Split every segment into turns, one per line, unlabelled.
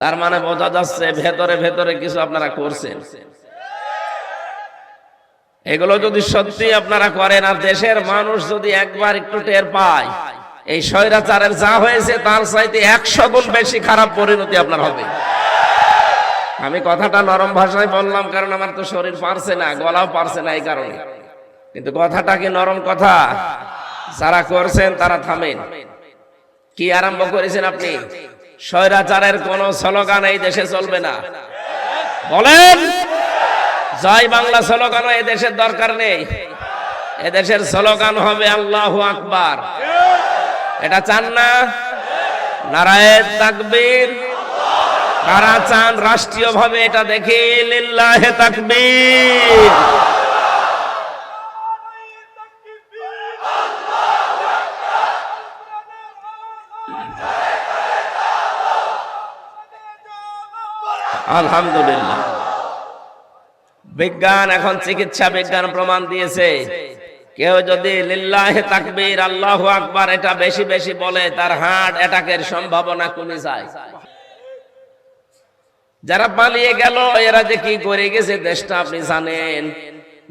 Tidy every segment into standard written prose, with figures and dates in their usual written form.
তার মানে বোঝা যাচ্ছে ভেতরে ভেতরে কিছু আপনারা করছেন। এগুলো যদি সত্যি আপনারা করেন আর দেশের মানুষ যদি একবার একটু টের পায়, এই স্বৈরাচারের যা হয়েছে তার চাইতে 100 গুণ বেশি খারাপ পরিণতি আপনার হবে। আমি কথাটা নরম ভাষায় বললাম কারণ আমার তো শরীর পারছে না, গলাও পারছে না এই কারণে, কিন্তু কথাটা কি নরম কথা? যারা করছেন তারা থামেন। কি আরম্ভ করেছেন আপনি? স্বৈরাচারের কোন স্লোগান এই দেশে চলবে না। বলেন জয় বাংলা স্লোগান এই দেশের দরকার নেই। এদেশের স্লোগান হবে আল্লাহু আকবার। এটা চান না? নারায়ে তাকবীর। কারা চান রাষ্ট্রীয় ভাবে এটা দেখি? লিল্লাহে তাকবীর। আলহামদুলিল্লাহ। বিজ্ঞান এখন চিকিৎসা বিজ্ঞান প্রমাণ দিয়েছে, কেউ যদি লিল্লাহে তাকবীর আল্লাহু আকবার এটা বেশি বেশি বলে তার হার্ট অ্যাটাকের সম্ভাবনা কমে যায়। যারা পালিয়ে গেল এরা যে কি করে গেছে দেশটা আপনি জানেন।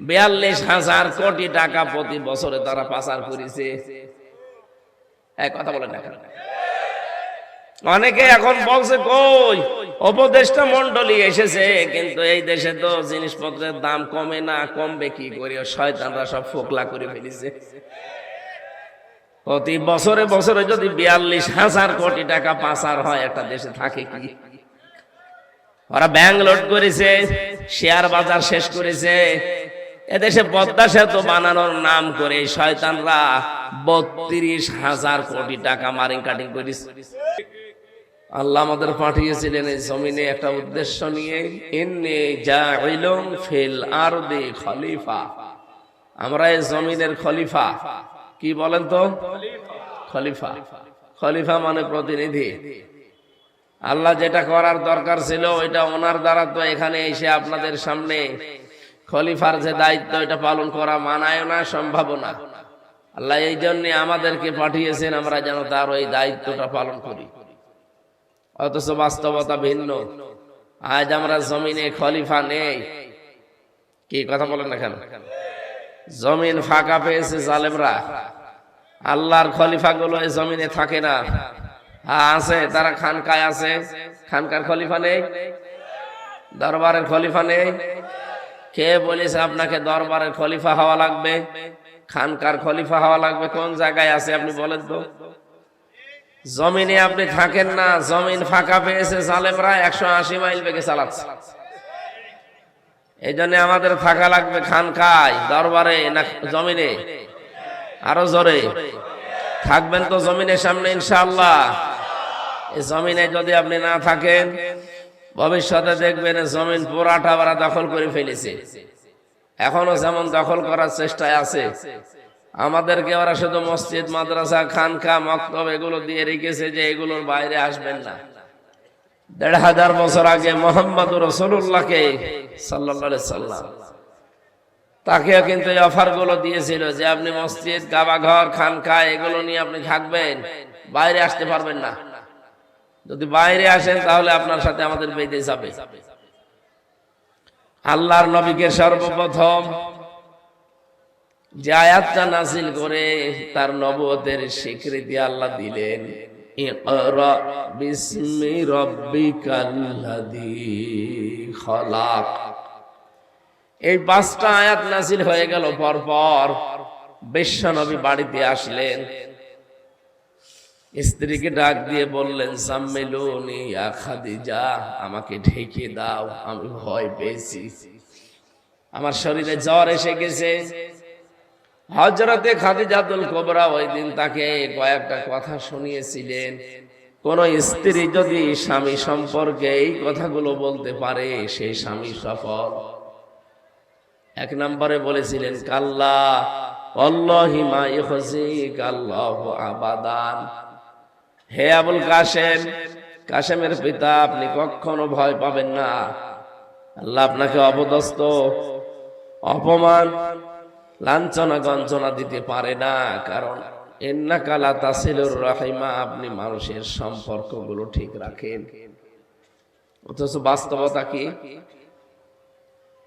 42,000 কোটি টাকা প্রতি বছরে তারা পাচার করেছে। এক কথা বলেন না। অনেকে এখন বলছে কই উপদেষ্টা মন্ডলী এসেছে, কিন্তু এই দেশে তো জিনিসপত্রের দাম কমে না, কমবে কি করে? শয়তানরা সব ফোকলা করে ফেলেছে। প্রতি বছরে বছরে যদি 42,000 কোটি টাকা পাচার হয় একটা দেশে থাকে কি? ওরা ব্যাংক লোড করেছে, শেয়ার বাজার শেষ করেছে। এদেশে পদ্মা সেতু বানানোর নাম করে শয়তানরা 32,000 কোটি টাকা মারিং কাটিং করেছে। আল্লাহ আমাদের পাঠিয়েছিলেন এই জমিনে একটা উদ্দেশ্য নিয়ে, ইন্নী জাইলুন ফিল আরদি খলিফা। আমরা এই জমিনের খলিফা। কি বলেন তো? খলিফা। খলিফা মানে প্রতিনিধি। আল্লাহ যেটা করার দরকার ছিল ওইটা ওনার দ্বারা তো এখানে এসে আপনাদের সামনে খলিফার যে দায়িত্ব এটা পালন করা মানায় না, সম্ভব না। আল্লাহ এই জন্য আমাদেরকে পাঠিয়েছেন আমরা যেন তার ওই দায়িত্বটা পালন করি। অথচ বাস্তবতা ভিন্ন। আজ আমরা জমিনে খলিফা নেই। কি কথা বলেন না কেন? জমিন ফাঁকা পেয়েছে জালেমরা। আল্লাহর খলিফা গুলো এই জমিনে থাকে না। হ্যাঁ আছে, তারা খানকায় আছে। খানকার খলিফা নেই, দরবারের খলিফা নেই। কে বলেছে আপনাকে দরবারের খলিফা হওয়া লাগবে, খানকার খলিফা হওয়া লাগবে? কোন জায়গায় আছে আপনি বলেন তো? জমিনে আপনি থাকেন না, জমিন ফাঁকা পেয়েছে জালেমরা, 180 মাইল বেগে চালাচ্ছে। এই জন্য আমাদের থাকা লাগবে খানকায়, দরবারে না জমিনে? আরো জোরে থাকবেন তো জমিনের সামনে ইনশাআল্লাহ। এই জমিনে যদি আপনি না থাকেন ভবিষ্যতে দেখবেন জমিন পুরাটা ওরা দখল করে ফেলেছে। এখনো যেমন দখল করার চেষ্টায় আছে। আমাদেরকে ওরা শুধু মসজিদ, মাদ্রাসা, খানকা, মক্তব এগুলো দিয়ে রেখেছে যে এগুলোর বাইরে আসবেন না। 1,500 বছর আগে মুহাম্মদুর রাসূলুল্লাহকে সাল্লাল্লাহু আলাইহি সাল্লাম তাকেও কিন্তু এই অফার গুলো দিয়েছিল যে আপনি মসজিদ, কাবা ঘর, খানকা এগুলো নিয়ে আপনি থাকবেন, বাইরে আসতে পারবেন না। যদি বাইরে আসেন তাহলে আপনার সাথে আমাদের বেঁধে যাবে। আল্লাহর নবীকে সর্বপ্রথম যে আয়াতটা নাযিল করে তার নবুয়তের স্বীকৃতি আল্লাহ দিলেন, ইকরা বিসমি রাব্বিকাল্লাযী খলাক। এই 5টা আয়াত নাযিল হয়ে গেল পরপর। বিশ্ব নবী বাড়িতে আসলেন, স্ত্রীকে ডাক দিয়ে বললেন, জাম্মিলুনি ইয়া খাদিজা, আমাকে ঢেকে দাও, আমি ভয় পেয়েছি, আমার শরীরে জ্বর এসে গেছে। হযরতে খাদিজাতুল কুবরা ওই দিন তাকে কয়েকটা কথা শুনিয়েছিলেন। কোন স্ত্রী যদি স্বামী সম্পর্কে এই কথাগুলো বলতে পারে সেই স্বামী সফল। 1 নম্বরে বলেছিলেন, কাল্লা ওয়াল্লাহি মা ইখজিক আল্লাহু আবাদান। হে আবুল কাসেম, কাসেমের পিতা, আপনি কখনো ভয় পাবেন না। আল্লাহ আপনাকে অপদস্থ, অপমান, লাঞ্ছনা গঞ্জনা দিতে পারে না। কারণ ইন্নাকা লা তাসিলুর রাহিমা, আপনি মানুষের সম্পর্কগুলো ঠিক রাখেন। অথচ বাস্তবতা কি?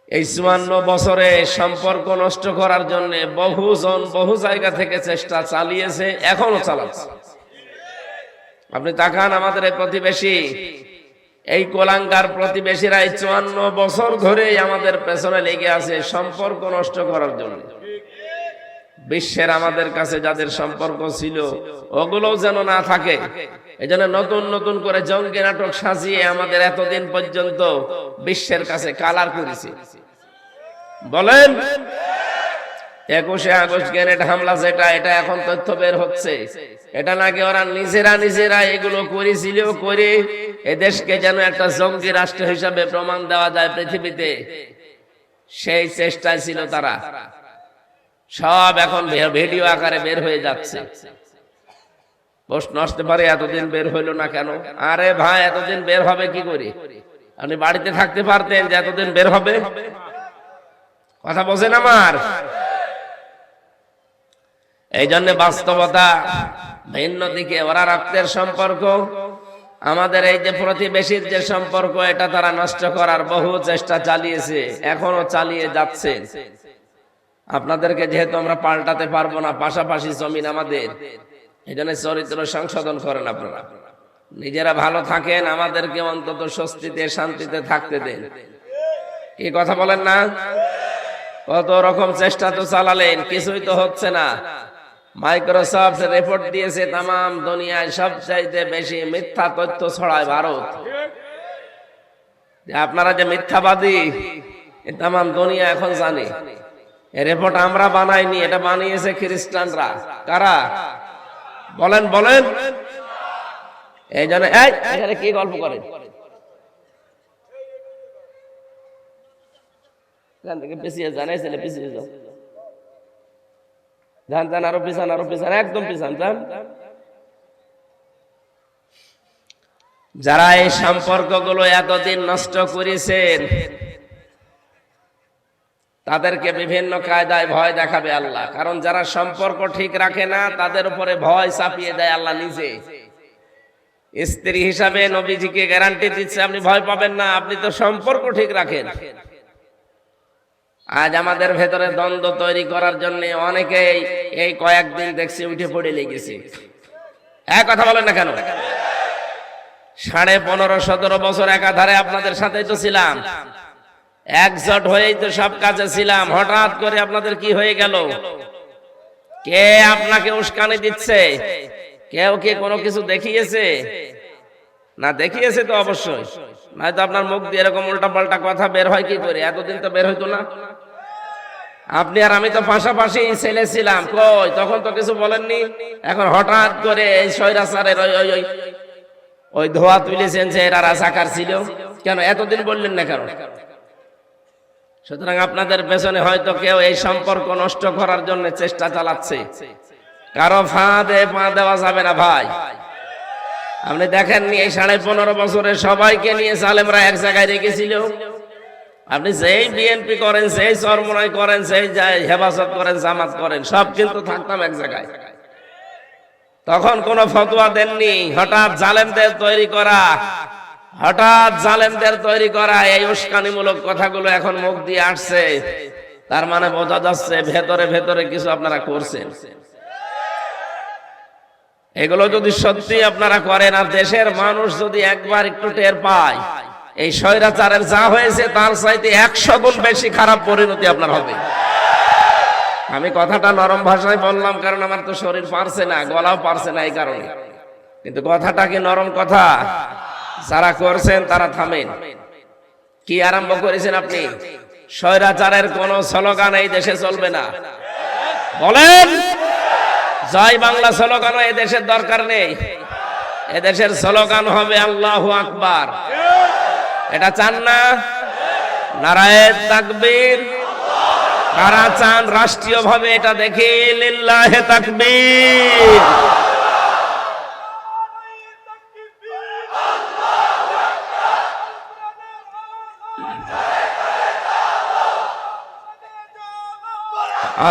এই 54 বছরে সম্পর্ক নষ্ট করার জন্য বহুজন বহু জায়গা থেকে চেষ্টা চালিয়েছে, এখনো চালাচ্ছে। আপনি তাকান আমাদের এই প্রতিবেশী, এই কোলাঙ্গার প্রতিবেশীরা এই 54 বছর ধরে আমাদের পেছনে লেগে আছে সম্পর্ক নষ্ট করার জন্য। বিশ্বের আমাদের কাছে যাদের সম্পর্ক ছিল ওগুলোও যেন না থাকে, এজন্য নতুন নতুন করে জঙ্গি নাটক সাজিয়ে আমাদের এতদিন পর্যন্ত বিশ্বের কাছে কালার করেছে। বলেন 21শে আগস্ট গ্রেনেড হামলা যেটা, এটা এখন তথ্য বের হচ্ছে, এটা নাকি ওরা নিজেরা এগুলো করেছিল, করে এদেশকে যেন একটা জঙ্গি রাষ্ট্র হিসাবে প্রমাণ দেওয়া যায় পৃথিবীতে, সেই চেষ্টায় ছিল তারা। সব এখন ভিডিও আকারে বের হয়ে যাচ্ছে। প্রশ্ন আসতে পারে এতদিন বের হইলো না কেন? আরে ভাই, এতদিন বের হবে কি করে? আপনি বাড়িতে থাকতে পারতেন যে এতদিন বের হবে? কথা বোঝেন আমার? এই জন্য বাস্তবতা ভিন্ন দিকে। ওরা রক্তের সম্পর্ক, আমাদের এই যে প্রতিবেশীর যে সম্পর্ক, এটা তারা নষ্ট করার বহু চেষ্টা চালিয়েছে, এখনো চালিয়ে যাচ্ছে। আপনাদেরকে যেহেতু আমরা পাল্টাতে পারবো না, পাশাপাশি জমিন আমাদের, এই জন্য চরিত্র সংশোধন করেন আপনারা। নিজেরা ভালো থাকেন, আমাদেরকে অন্তত স্বস্তিতে শান্তিতে থাকতে দেন। কি কথা বলেন না? কত রকম চেষ্টা তো চালালেন, কিছুই তো হচ্ছে না। মাইক্রোসফট রিপোর্ট দিয়েছে তামাম দুনিয়ায় সবচাইতে বেশি মিথ্যা তথ্য ছড়ায় ভারত। আপনারা যে মিথ্যাবাদী তামাম দুনিয়া এখন জানে। এই রিপোর্ট আমরা বানাইনি, এটা বানিয়েছে খ্রিস্টানরা। কারা? বলেন বলেন। এই জন্য এখানে কি গল্প করেন? পিছিয়ে যান, পিছিয়ে যাও, যান আরো পিছান, আরো পিছান, একদম পিছান যান। যারা এই সম্পর্কগুলো এতদিন নষ্ট করেছেন তাদেরকে বিভিন্ন কায়দায় ভয় দেখাবে আল্লাহ। কারণ যারা সম্পর্ক ঠিক রাখে না তাদের উপরে ভয় চাপিয়ে দেয় আল্লাহ নিজে। স্ত্রী হিসাবে নবীজিকে গ্যারান্টি দিচ্ছে আপনি ভয় পাবেন না, আপনি তো সম্পর্ক ঠিক রাখেন। আজ আমাদের ভেতরে দ্বন্দ্ব তৈরি করার জন্য অনেকেই এই কয়েকদিন দেখছি উঠে পড়ে লেগেছে। এক কথা বলেন না কেন? 15.5-17 বছর একাধারে আপনাদের সাথেই তো ছিলাম, একজোট হয়েই তো সব কাজে ছিলাম। হঠাৎ করে আপনাদের কি হয়ে গেল? কে আপনাকে উস্কানি দিচ্ছে? কেউ কি কোনো কিছু দেখিয়েছে? না দেখিয়েছে তো অবশ্যই, নয়তো আপনার মুখ দিয়ে এরকম উল্টা পাল্টা কথা বের হয় কি করে? এতদিন তো বের হইতো না। আপনি আর আমি তো পাশাপাশি ছেলে ছিলাম, কই তখন তো কিছু বলেননি। এখন হঠাৎ করে এই স্বৈরাচারের ওই ধোয়া তুলেছেন যে এরা রাজাকার ছিল, কেন এতদিন বললেন না কেন? সুতরাং আপনাদের পেছনে হয়তো কেউ এই সম্পর্ক নষ্ট করার জন্য চেষ্টা চালাচ্ছে। কারো ফাঁদে পা দেওয়া যাবে না ভাই। আপনি দেখেননি এই 15.5 বছরে সবাইকে নিয়ে সালেমরা এক জায়গায় রেখেছিল। আপনি যেই বিএনপি করেন, সেই চরমনাই করেন, সেই হেফাজত করেন, জামাত করেন, সব কিন্তু থাকতাম এক জায়গায়। তখন কোন ফতোয়া দেননি। হঠাৎ জালেমদের তৈরি করা এই উস্কানিমূলক কথাগুলো এখন মুখ দিয়ে আসছে, তার মানে বোঝা যাচ্ছে ভেতরে ভেতরে কিছু আপনারা করছেন। এগুলো যদি সত্যি আপনারা করেন আর দেশের মানুষ যদি একবার একটু টের পায়, এই স্বৈরাচারের যা হয়েছে তার চাইতে 100 গুণ বেশি খারাপ পরিণতি আপনার হবে। আমি কথাটা নরম ভাষায় বললাম কারণ আমার তো শরীর পারছে না, গলাও পারছে না এই কারণে, কিন্তু কথাটা কি নরম কথা? যারা করছেন তারা থামেন। কি আরম্ভ করেছেন আপনি? স্বৈরাচারের কোন স্লোগান এই দেশে চলবে না। বলেন জয় বাংলা স্লোগান এই দেশের দরকার নেই। এদেশের স্লোগান হবে আল্লাহু আকবার। এটা চান না? নারায়ে তাকবীর। কারা চান রাষ্ট্রীয় ভাবে এটা দেখি? লিল্লাহে তাকবীর।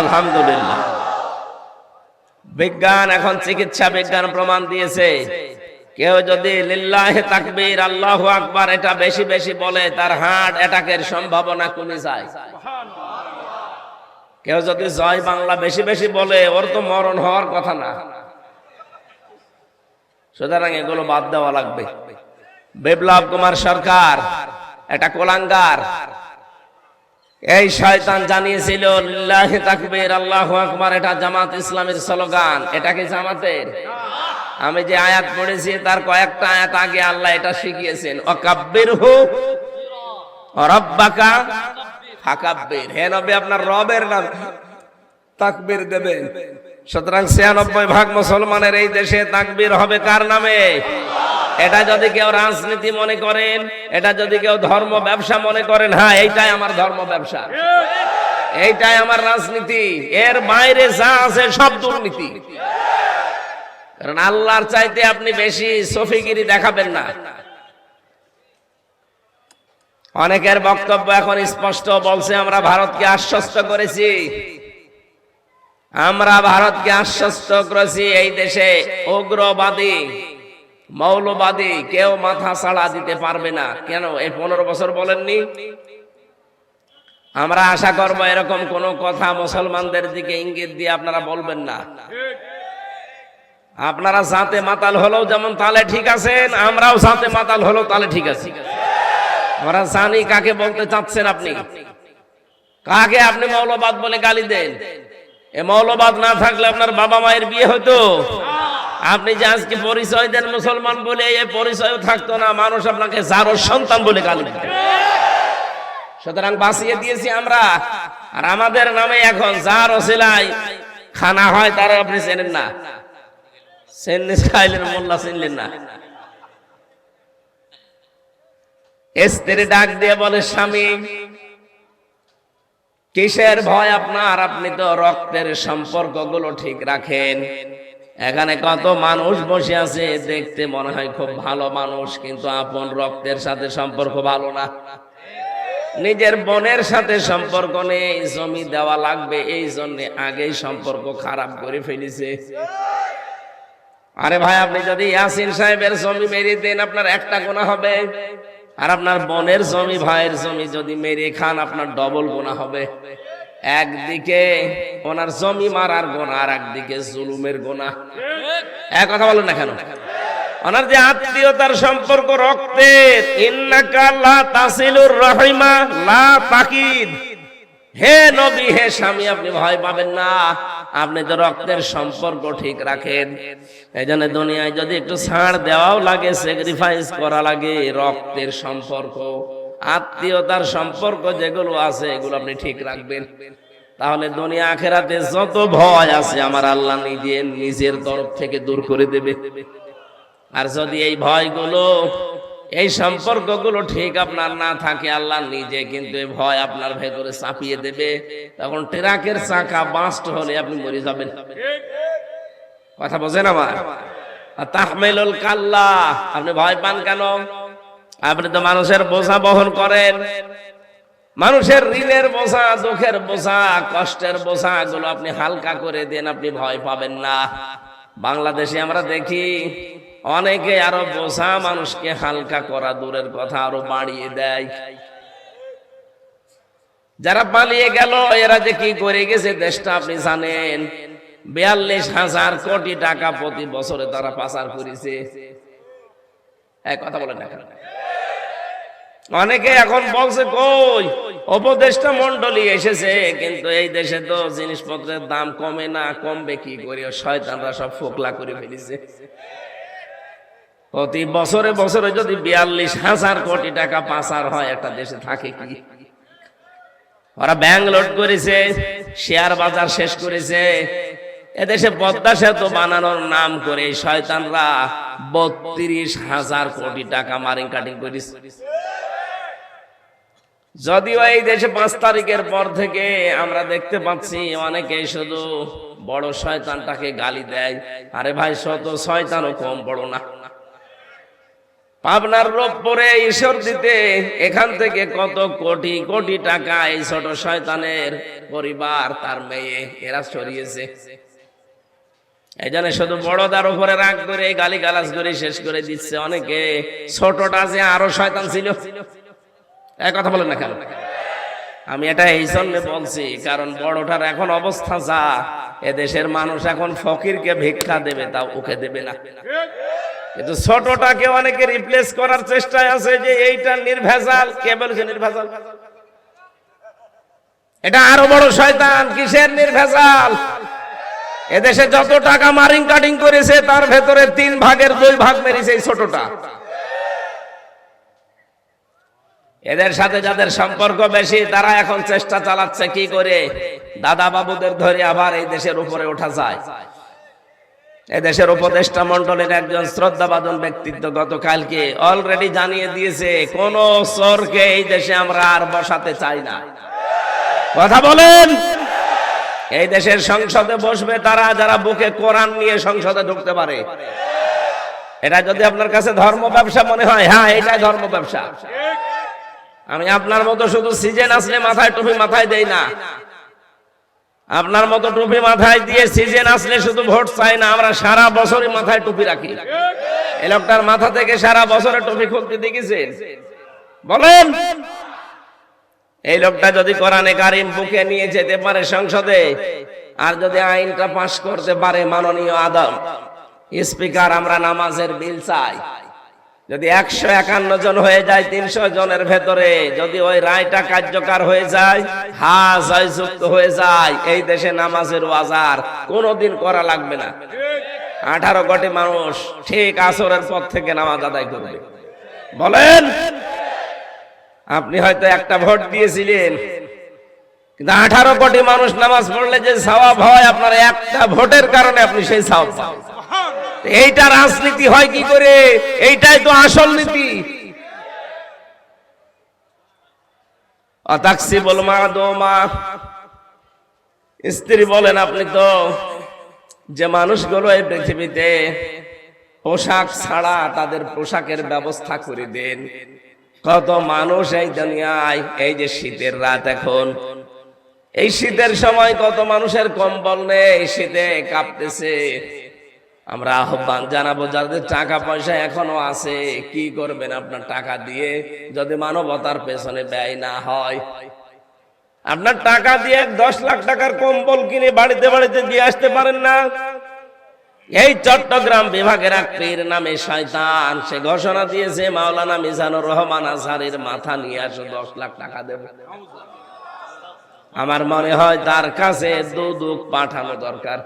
আলহামদুলিল্লাহ। বিজ্ঞান এখন চিকিৎসা বিজ্ঞান প্রমাণ দিয়েছে কেউ যদি লিল্লাহে তাকবীর আল্লাহু আকবার এটা বেশি বেশি বলে, তার হার্ট অ্যাটাকের সম্ভাবনা কমে যায়। কেউ যদি জয় বাংলা বেশি বেশি বলে, ওর তো মরণ হওয়ার কথা না। সুতরাং এগুলো বাদ দেওয়া লাগবে। বিপ্লব কুমার সরকার এটা কোলাঙ্গার। এই শয়তান জানিয়েছিল লিল্লাহি তাকবীর আল্লাহু আকবার এটা জামাত ইসলামের স্লোগান। এটা কি জামাতের? আমি যে আয়াত পড়েছি তার কয়েকটা আয়াত আগে আল্লাহ এটা শিখিয়েছেন, ওয়াকাব্বিরহু রাব্বাকা ফাকাব্বির। হে নবী, আপনার রবের নাম তাকবীর দেবেন। সুতরাং ৯৬% মুসলমানের এই দেশে তাকবীর হবে কার নামে? এটা যদি কেউ রাজনীতি মনে করেন, এটা যদি কেউ ধর্ম ব্যবসা মনে করেন, হ্যাঁ এইটাই আমার ধর্ম ব্যবসা, এইটাই আমার রাজনীতি, এর বাইরে যা আছে সব দুর্নীতি। কারণ আল্লাহর চাইতে আপনি বেশি সফিগিরি দেখাবেন না। অনেকের বক্তব্য এখন স্পষ্ট বলছে, আমরা ভারতকে আশ্বস্ত করেছি, আমরা ভারতকে আশ্বস্ত করেছি এই দেশে উগ্রবাদী মৌলবাদী কেউ মাথা ছাড়া দিতে পারবে না। কেন এই 15 বছর বলেননি? আমরা আশা করব এরকম কোন কথা মুসলমানদের দিকে ইঙ্গিত দিয়ে আপনারা বলবেন না। আপনারা সাথে মাতাল হলেও যেমন তালে ঠিক আছেন, আমরাও সাথে মাতাল হলেও তালে ঠিক আছি। আমরা জানি কাকে বলতে চাচ্ছেন আপনি, কাকে আপনি মৌলবাদ বলে গালি দেন। এ মৌলবাদ না থাকলে আপনার বাবা মায়ের বিয়ে হতো? আপনি যে আজকে পরিচয় দেন মুসলমান বলে, এই পরিচয়ও থাকতো না, মানুষ আপনাকে জারোর সন্তান বলে গালি দিত। সুতরাং বাঁচিয়ে দিয়েছি আমরা। আর আমাদের নামে এখন যার ওসিলায় খানা হয় তারা আপনি চেনেন না, খাইলেন মোল্লা চিনলেন না। স্ত্রী ডাক দিয়ে বলে, স্বামী কিসের ভয় আপনার? আপনি তো রক্তের সম্পর্কগুলো ঠিক রাখেন। এখানে কত মানুষ বসে আছে, দেখতে মনে হয় খুব ভালো মানুষ, কিন্তু আপন রক্তের সাথে সম্পর্ক ভালো না। নিজের বোনের সাথে সম্পর্ক নেই, জমি দেওয়া লাগবে এই জন্য আগেই সম্পর্ক খারাপ করে ফেলেছে। আরে ভাই, আপনি যদি ইয়াসিন সাহেবের জমি মেরে দেন আপনার একটা গুনাহ হবে, আর আপনার বোনের জমি ভাইয়ের জমি যদি মেরে খান আপনার ডবল গুনাহ হবে। একদিকে ওনার জমি মারার গুনাহ, আর একদিকে জুলুমের গুনাহ। এক কথা বলেন না কেন? ওনার যে আত্মীয়তার সম্পর্ক রক্তের, ইন্নাকা লা তাসিলুর রাহিমা লা তাকিদ। হে নবী, হে স্বামী, আপনি ভয় পাবেন না, আপনি তো রক্তের সম্পর্ক ঠিক রাখেন। এই জন্য দুনিয়ায় যদি একটু ছাড় দেওয়াও লাগে, স্যাক্রিফাইস করা লাগে, রক্তের সম্পর্ক আত্মীয়তার সম্পর্ক যেগুলো আছে এগুলো আপনি ঠিক রাখবেন। তাহলে দুনিয়া আখেরাতে যত ভয় আছে আমার আল্লাহ নিজের তরফ থেকে দূর করে দেবে। আর যদি এই ভয়গুলো, এই সম্পর্কগুলো ঠিক আপনার না থাকে, আল্লাহ নিজে কিন্তু এই ভয় আপনার ভেতরে চাপিয়ে দেবে। তখন ট্রাকের চাকা বাস্ট হলে আপনি মরে যাবেন। কথা বোঝেন আমার? তাহমিলুল কাল্লা, আপনি ভয় পান কেন? আপনি তো মানুষের বোঝা বহন করেন, মানুষের ঋণের বোঝা, দুঃখের বোঝা, কষ্টের বোঝা গুলো আপনি হালকা করে দেন, আপনি ভয় পাবেন না। বাংলাদেশে আমরা দেখি অনেকে আরো বোঝা মানুষকে হালকা করা দূরের কথা আরো বাড়িয়ে দেয়। যারা পালিয়ে গেল এরা যে কি করে গেছে দেশটা আপনি জানেন। ৪২,০০০ কোটি টাকা প্রতি বছরে তারা পাচার করেছে। এক কথা বলেন না। অনেকে এখন বলছে কই উপদেষ্টা মন্ডলী এসেছে, কিন্তু এই দেশে তো জিনিসপত্রের দাম কমে না, কমবে কি করে? শয়তানরা সব ফোকলা করে ফেলেছে। প্রতি বছরে বছরে যদি ৪২,০০০ কোটি টাকা পাচার হয় একটা দেশে থাকে কি? ওরা ব্যাংক লোড করেছে, শেয়ার বাজার শেষ করেছে। এদেশে পদ্মা সেতু বানানোর নাম করে শয়তানরা ৩২,০০০ কোটি টাকা মারিং কাটিং করেছে। যদিও এই দেশে ৫ তারিখের পর থেকে আমরা দেখতে পাচ্ছি অনেকে শুধু বড় শয়তানটাকে গালি দেয়। আরে ভাই, শত শয়তানও কম বড় না। পাবনার রূপপুরে ঈশ্বর দিতে এখান থেকে কত কোটি কোটি টাকা এই ছোট শয়তানের পরিবার, তার মেয়ে, এরা সরিয়েছে। এই জন্য শুধু বড়দার উপরে রাগ করে গালিগালাজ করে শেষ করে দিচ্ছে অনেকে। ছোটটা যে আরো শয়তান ছিল, এই কথা বলেন না কেন? আমি এটা এই জন্য বলছি কারণ বড়টার এখন অবস্থা যা, এদেশের মানুষ এখন ফকিরকে ভিক্ষা দেবে, তাও ওকে দেবে না। কিন্তু ছোটটাকে অনেকে রিপ্লেস করার চেষ্টায় আছে যে এইটা নির্ভেজাল। কে বলেছে নির্ভেজাল? এটা আরো বড় শয়তান। কিসের নির্ভেজাল? এদেশে যত টাকা মারিং কাটিং করেছে তার ভেতরে 3 ভাগের 2 ভাগ মেরেছে এই ছোটটা। এদের সাথে যাদের সম্পর্ক বেশি তারা এখন চেষ্টা চালাচ্ছে কি করে দাদা বাবুদের ধরে আবার এই দেশের উপরে ওঠা যায়। এই দেশের উপদেষ্টা মণ্ডলের একজন শ্রদ্ধাভাজন ব্যক্তিত্ব গতকালকে অলরেডি জানিয়ে দিয়েছে, কোন চোরকে এই দেশে আমরা আর বসাতে চাই না। কথা বলেন। এই দেশের সংসদে বসবে তারা যারা বুকে কোরআন নিয়ে সংসদে ঢুকতে পারে। এটা যদি আপনার কাছে ধর্ম ব্যবসা মনে হয়, হ্যাঁ এটাই ধর্ম ব্যবসা। আমি আপনার মতো শুধু সিজন আসলে মাথায় টুপি মাথায় দেই না। আপনার মতো টুপি মাথায় দিয়ে সিজন আসলে শুধু ভোট চাই না, আমরা সারা বছরই মাথায় টুপি রাখি। এই লোকটার মাথা থেকে সারা বছরে টুপি খুলতে দেখেছেন? বলেন। এই লোকটা যদি কোরআনে কারিম বুকে নিয়ে যেতে পারে সংসদে, আর যদি আইনটা পাশ করতে পারে, মাননীয় আদম স্পিকার আমরা নামাজের বিল চাই, যদি 151 জন হয়ে যায় 300 জনের ভেতরে, যদি ওই রায়টা কার্যকর হয়ে যায়, জয়যুক্ত হয়ে যায়, এই দেশে নামাজের ওয়াজার কোনোদিন করা লাগবে না। 18 কোটি মানুষ ঠিক আসরের পর থেকে নামাজ আদায় করবে। বলেন। আপনি হয়তো একটা ভোট দিয়েছিলেন, কিন্তু 18 কোটি মানুষ নামাজ পড়লে যে সওয়াব হয়, আপনার একটা ভোটের কারণে আপনি সেই সওয়াব পাবেন। এইটা রাজনীতি হয় কি করে? এইটাই তো আসল নীতি। অতাকসিবুল মাদুমা, স্ত্রী বলেন, আপনি তো যে মানুষগুলো এই পৃথিবীতে পোশাক ছাড়া তাদের পোশাকের ব্যবস্থা করে দেন। কত মানুষ এই দুনিয়ায়, এই যে শীতের রাত এখন, এই শীতের সময় কত মানুষের কম্বল নেই, শীতে কাঁপতেছে। আমরা আহ্বান জানাবো যাদের টাকা পয়সা এখনো আছে, কি করবেন আপনার টাকা দিয়ে যদি মানবতার পেছনে ব্যয় না হয়? আপনার টাকা দিয়ে 10 লাখ টাকার কম্বল কিনে বাড়িতে বাড়িতে দিয়ে আসতে পারেন না? এই চট্টগ্রাম বিভাগের এক পীর নামে শয়তান, সে ঘোষণা দিয়েছে মাওলানা মিজানুর রহমান আজহারের মাথা নিয়ে আসো, 10 লাখ টাকা দেব। আমার মনে হয় তার কাছে দুদক পাঠানো দরকার।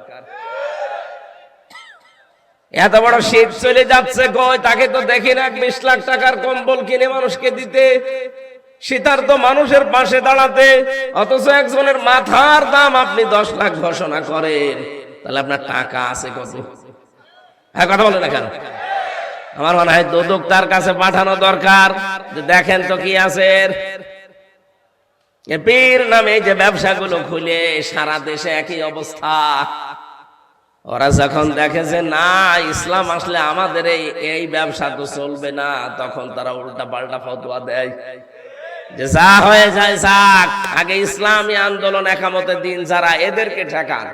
এত বড় শীত চলে যাচ্ছে, কই তাকে তো দেখি না 20 লাখ টাকার কম্বল কিনে মানুষকে দিতে, শীতার্ত মানুষের পাশে দাঁড়াতে, অথচ একজনের মাথার দাম আপনি 10 লাখ ঘোষণা করেন। তাহলে আপনার টাকা আছে কত? হ্যাঁ, কথা বলে না কেন? আমার মনে হয় দুদক তার কাছে পাঠানো দরকার, যে দেখেন তো কি আছে। পীর নামে যে ব্যবসাগুলো খুলে সারা দেশে একই অবস্থা, ওরা যখন দেখে যে না ইসলাম আসলে আমাদের এই ব্যবসা তো চলবে না, তখন তারা উল্টা পাল্টা ফতোয়া দেয় যে যা হয়ে যায় যাক, আগে ইসলামী আন্দোলন একামতের দিন যারা, এদেরকে ঠেকান।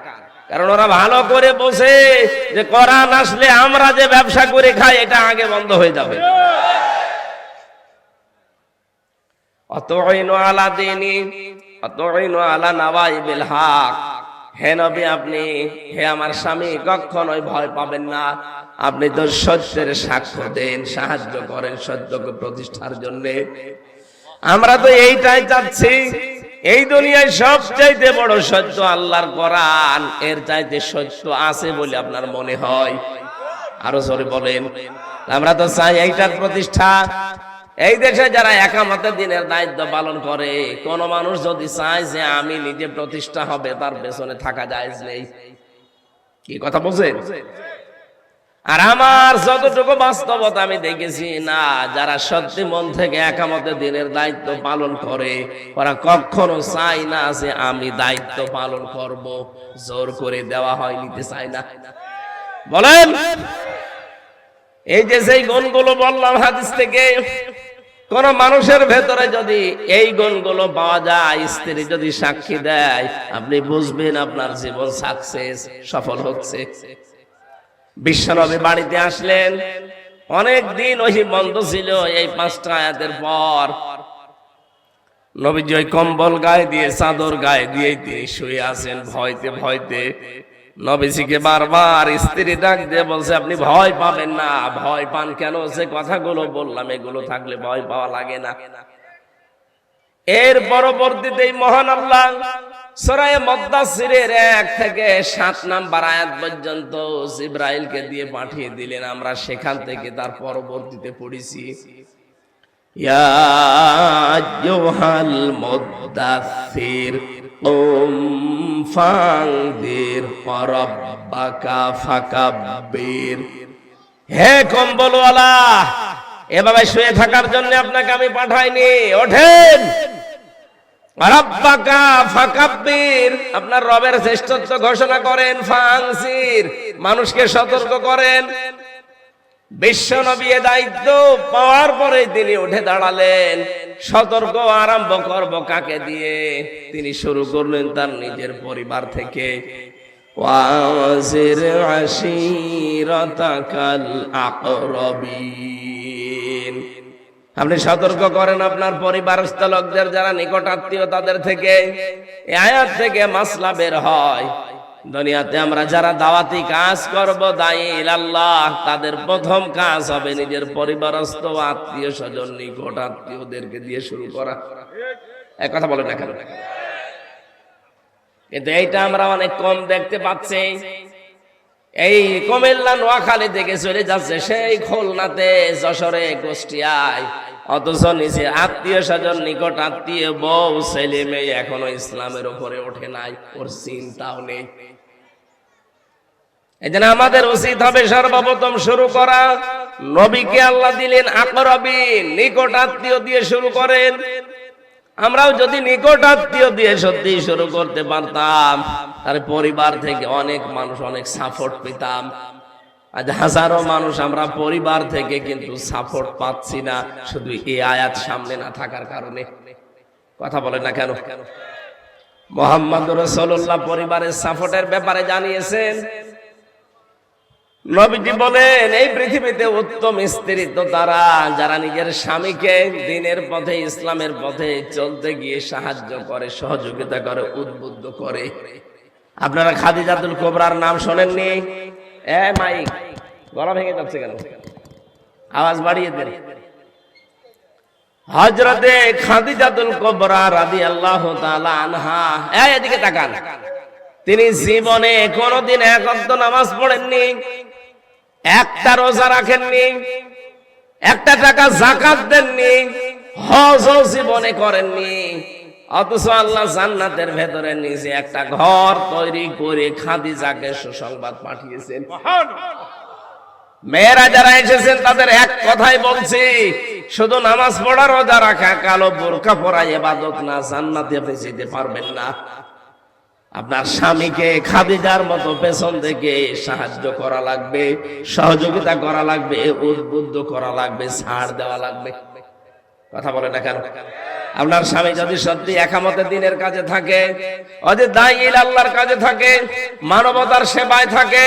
কারণ ওরা ভালো করে বোঝে যে কোরআন আসলে আমরা যে ব্যবসা করে খাই এটা আগে বন্ধ হয়ে যাবে। অতঈনু আলা দীনি অতঈনু আলা নাওয়াইবিল হক। হে নবী, আপনি, হে আমার স্বামী, কখনোই ভয় পাবেন না। আপনি তো সত্যের সাক্ষ্য দেন, সাহায্য করেন সত্যকে প্রতিষ্ঠার জন্য। আমরা তো এইটাই চাচ্ছি। এই দুনিয়ায় সবচাইতে বড় সত্য আল্লাহর কোরআন, এর চাইতে সত্য আছে বলে আপনার মনে হয়? আরো জোরে বলেন। আমরা তো চাই এইটার প্রতিষ্ঠা। এই দেশে যারা একামতের দিনের দায়িত্ব পালন করে, কোন মানুষ যদি চায় যে আমি নিজে প্রতিষ্ঠা হবে, তার পেছনে থাকা জায়েজ নেই। কি কথা বলছেন? আর আমার যতটুকু বাস্তবতা আমি দেখেছি, না যারা সত্যি মন থেকে একামতের দিনের দায়িত্ব পালন করে, ওরা কখনো চায় না যে আমি দায়িত্ব পালন করব, জোর করে দেওয়া হয়, নিতে চায় না। বলেন। এই যে সেই গুণগুলো বললাম হাদিস থেকে, কোন মানুষের ভেতরে যদি এই গুণগুলো পাওয়া যায়, স্ত্রী যদি সাক্ষী দেয়, আপনি বুঝবেন আপনার জীবন সাকসেস, সফল হচ্ছে। বিশ্বনবী বাড়িতে আসলেন, অনেক দিন ওহি বন্ধ ছিল। এই 5টা আয়াতের পর নবীজি ওই কম্বল গায়ে দিয়ে, চাদর গায়ে দিয়ে তিনি শুয়ে আছেন ভয়তে ভয়তে। নবীজিকে বারবার স্ত্রী ডাক দিয়ে বলছে, আপনি ভয় পাবেন না। ভয় পান কেন? যে কথাগুলো বললাম এগুলো থাকলে ভয় পাওয়া লাগে না। এর পরবর্তীতে মহান আল্লাহ সূরা মুদ্দাসসিরের 1 থেকে 7 নাম্বার আয়াত পর্যন্ত জিবরাইলকে দিয়ে পাঠিয়ে দিলেন। আমরা সেখান থেকে তার পরবর্তীতে পড়েছি, ইয়া আইয়ুহাল মুদ্দাসসির কুম ফানদির রাব্বাকা ফাকাব্বির। হে কম্বলওয়ালা, এভাবে শুয়ে থাকার জন্য আপনাকে আমি পাঠাইনি। ওঠেন, রাব্বাকা ফাকাব্বির, আপনার রবের শ্রেষ্ঠত্ব ঘোষণা করেন। ফানসির, মানুষকে সতর্ক করেন। বিশ্ব নবী দায়িত্ব পাওয়ার পরে তিনি উঠে দাঁড়ালেন। সতর্ক আরম্ভ করব কাকে দিয়ে? তিনি শুরু করলেন তার নিজের পরিবার থেকে। ওয়াজির আশিরাতাকাল আকরাবিন, আপনি সতর্ক করেন আপনার পরিবারস্থ লোকদের, যারা নিকট আত্মীয়, তাদের থেকে। এই আয়াত থেকে মাসলা বের হয়, দুনিয়াতে আমরা যারা দাওয়াতি কাজ করব, দায়ী ইলাল্লাহ, তাদের প্রথম কাজ হবে নিজের পরিবারস্থ আত্মীয় স্বজন, নিকট আত্মীয়দেরকে দিয়ে শুরু করা। এক কথা বলে না কেন? কিন্তু এইটা আমরা অনেক কম দেখতে পাচ্ছি। এই কুমিল্লা নোয়াখালী থেকে চলে যাচ্ছে সেই খুলনাতে, যশোরে, কুষ্টিয়ায়, অথচ নিজে আত্মীয় স্বজন, নিকট আত্মীয়, বউ, ছেলে মেয়ে এখনো ইসলামের উপরে ওঠে নাই, ওর চিন্তাও নেই। এই জন্য আমাদের উচিত হবে সর্বপ্রথম শুরু করা। নবীকে আল্লাহ দিলেন আকরাবিন, নিকট আত্মীয় দিয়ে শুরু করেন। আমরাও যদি নিকট আত্মীয় দিয়ে সত্যি শুরু করতে পারতাম, তার পরিবার থেকে অনেক মানুষ অনেক সাপোর্ট পেতাম। আজ হাজারো মানুষ আমরা পরিবার থেকে কিন্তু সাপোর্ট পাচ্ছি না, শুধু এই আয়াত সামনে না থাকার কারণে। কথা বলে না কেন? মুহাম্মদুর রাসূলুল্লাহ পরিবারের সাপোর্টের ব্যাপারে জানিয়েছেন। নবীজি বলেন, এই পৃথিবীতে উত্তম স্ত্রী তো তারা যারা নিজের স্বামীকে দিনের পথে, ইসলামের পথে চলতে গিয়ে সাহায্য করে, সহযোগিতা করে, উদ্বুদ্ধ করে। আপনারা খাদিজাতুল কুবরার নাম শোনেননি? মাইক গলা ভেঙে যাচ্ছে কেন? আওয়াজ বাড়িয়ে দেন। হযরতে খাদিজাতুল কুবরা রাদিয়াল্লাহু তাআলা আনহা, এদিকে তাকান। তিনি জীবনে কোনোদিন এক ওয়াক্ত নামাজ পড়েননি, একটা রোজা রাখেননি, একটা টাকা যাকাত দেননি, হজও জীবনে করেননি। অথচ আল্লাহ জান্নাতের ভেতরে নিজে একটা ঘর তৈরি করে খাদিজাকে সুসংবাদ পাঠিয়েছেন। মেয়েরা যারা এসেছেন তাদের এক কথাই বলছি, শুধু নামাজ পড়া, রোজা রাখা, কালো বোরকা পরা ইবাদত না, জান্নাতে আপনি যেতে পারবেন না। আপনার স্বামীকে খাদিজার মতো পেছন থেকে সাহায্য করা লাগবে, সহযোগিতা করা লাগবে, উদ্বুদ্ধ করা লাগবে, ছাড় দেওয়া লাগবে। কথা বলে না কেন? আপনার স্বামী যদি সত্যি একামতে দিনের কাজে থাকে, অজি দায়ী আল্লাহর কাজে থাকে, মানবতার সেবায় থাকে,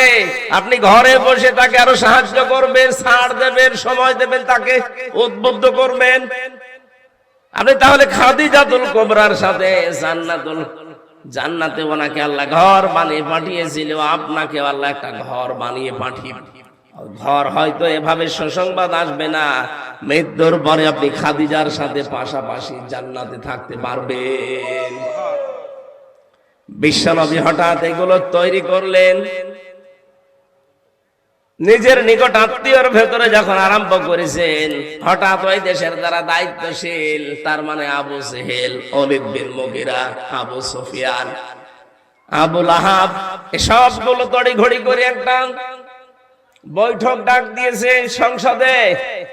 আপনি ঘরে বসে তাকে আরো সাহায্য করবেন, ছাড় দেবেন, সময় দেবেন, তাকে উদ্বুদ্ধ করবেন। আপনি তাহলে খাদিজাতুল কুবরার সাথে জান্নাতে ওনাকে আল্লাহ ঘর বানিয়ে পাঠিয়েছিল, আপনাকে আল্লাহ একটা ঘর বানিয়ে পাঠিয়ে। ঘর হয়তো এভাবে সুসংবাদ আসবে না, মৃত্যুর পরে আপনি খাদিজার সাথে পাশাপাশি জান্নাতে থাকতে পারবেন। বিশ্বনবী হঠাৎ এগুলো তৈরি করলেন। নিজের নিকট আত্মীয়র ভেতরে যখন আরম্ভ করেছেন, হঠাৎ ওই দেশের যারা দায়িত্বশীল, তার মানে আবু জেহেল, ওলীদ বিন মুগীরা, আবু সুফিয়ান, আবু লাহাব, সবগুলো তড়িঘড়ি করে একটা বৈঠক ডাক দিয়েছে সংসদে,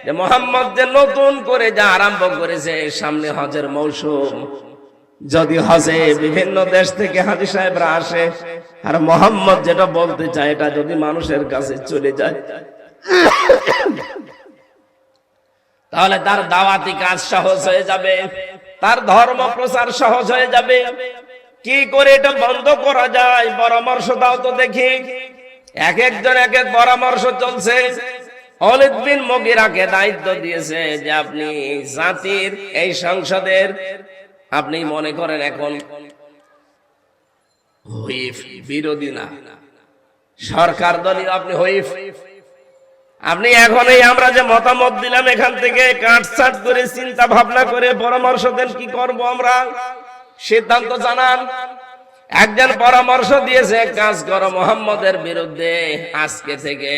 যে মুহাম্মদ যে নতুন করে যা আরম্ভ করেছে, সামনে হজের মৌসুম, যদি হজে বিভিন্ন দেশ থেকে হাজী সাহেবরা আসে, আর মুহাম্মদ যেটা বলতে চায় এটা যদি মানুষের কাছে চলে যায়, তাহলে তার দাওয়াতি কাজ সহজ হয়ে যাবে, তার ধর্ম প্রচার সহজ হয়ে যাবে। কি করে এটা বন্ধ করা যায় পরামর্শ দাও তো দেখি। এক একজন এক এক পরামর্শ চলছে। খালিদ বিন মুগীরাকে দায়িত্ব দিয়েছে যে আপনি জাতির এই সংসদের আপনি মনে করেন এখন হুইপ, বিরোধী না, সরকার দলীয় আপনি হুইপ। আপনি এখন এই আমরা যে মতামত দিলাম এখান থেকে কাটছাট করে চিন্তা ভাবনা করে পরামর্শ দেন, কি করব আমরা, সিদ্ধান্ত জানান। একজন পরামর্শ দিয়েছে, কাজ করো, মুহাম্মদের বিরুদ্ধে আজকে থেকে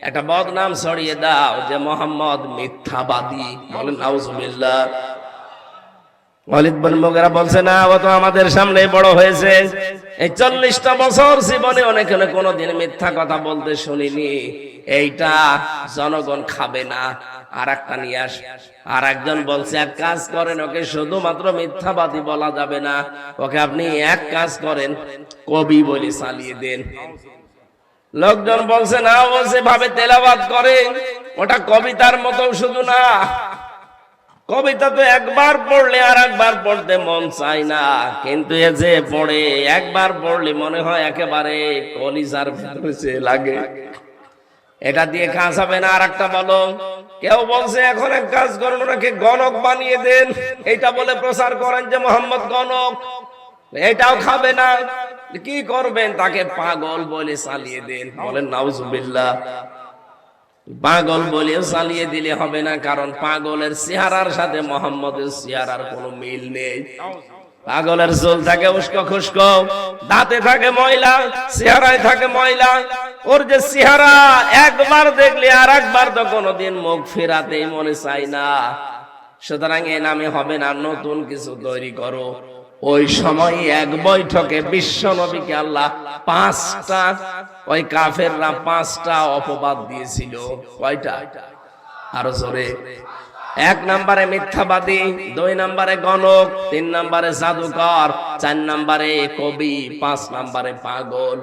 একটা বদনাম ছড়িয়ে দাও যে মুহাম্মদ মিথ্যাবাদী। বলেন নাউজুবিল্লাহ। খালিদ বিন মুগীরা বলছে, না, ও তো আমাদের সামনে বড় হয়েছে, এই 40টা বছর জীবনে অনেক কোনোদিন মিথ্যা কথা বলতে শুনিনি, এইটা জনগণ খাবে না, আর একটা নিয়ে আস। আর একজন বলছে, এক কাজ করেন, ওকে শুধুমাত্র মিথ্যাবাদী বলা যাবে না, ওকে আপনি এক কাজ করেন, কবি বলে চালিয়ে দেন। লোকজন বলছে, না, ও যেভাবে তেলাওয়াত করে ওটা কবিতার মতো শুধু না, কবিতা তো একবার পড়লে আর একবার পড়তে মন চায় না, কিন্তু এ যে পড়ে একবার পড়লে মনে হয় একেবারে কলিজার ভিতরে লাগে, এটা দিয়ে কাজ হবে না। আর একটা বলো, কেউ বলছে এখন এক কাজ করুন, ওনাকে গণক বানিয়ে দেন, এইটা বলে প্রচার করেন যে মোহাম্মদ গণক, এটাও খাবে না। কি করবেন, তাকে পাগল বলে চালিয়ে দেন। বলেন নাউজুবিল্লাহ। পাগল বলে চালিয়ে দিলে হবে না, কারণ পাগলের চেহারার সাথে মোহাম্মদের চেহারার কোনো মিল নেই। পাগলের চুল থাকে উস্কো খুস্কো, দাঁতে থাকে ময়লা, চেহারায় থাকে ময়লা, ওর যে চেহারা একবার দেখলে আর একবার তো কোনোদিন মুখ ফেরাতেই মনে চায় না। সুতরাং এ নামে হবে না, নতুন কিছু তৈরি করো। ওই সময় এক বৈঠকে বিশ্ব নবীকে আল্লাহ 5টা, ওই কাফেররা 5টা অপবাদ দিয়েছিল। কয়টা? আরো জোরে। 1 নম্বরে মিথ্যাবাদী, 2 নম্বরে গণক, 3 নম্বরে জাদুকর, 4 নম্বরে কবি, 5 নম্বরে পাগল।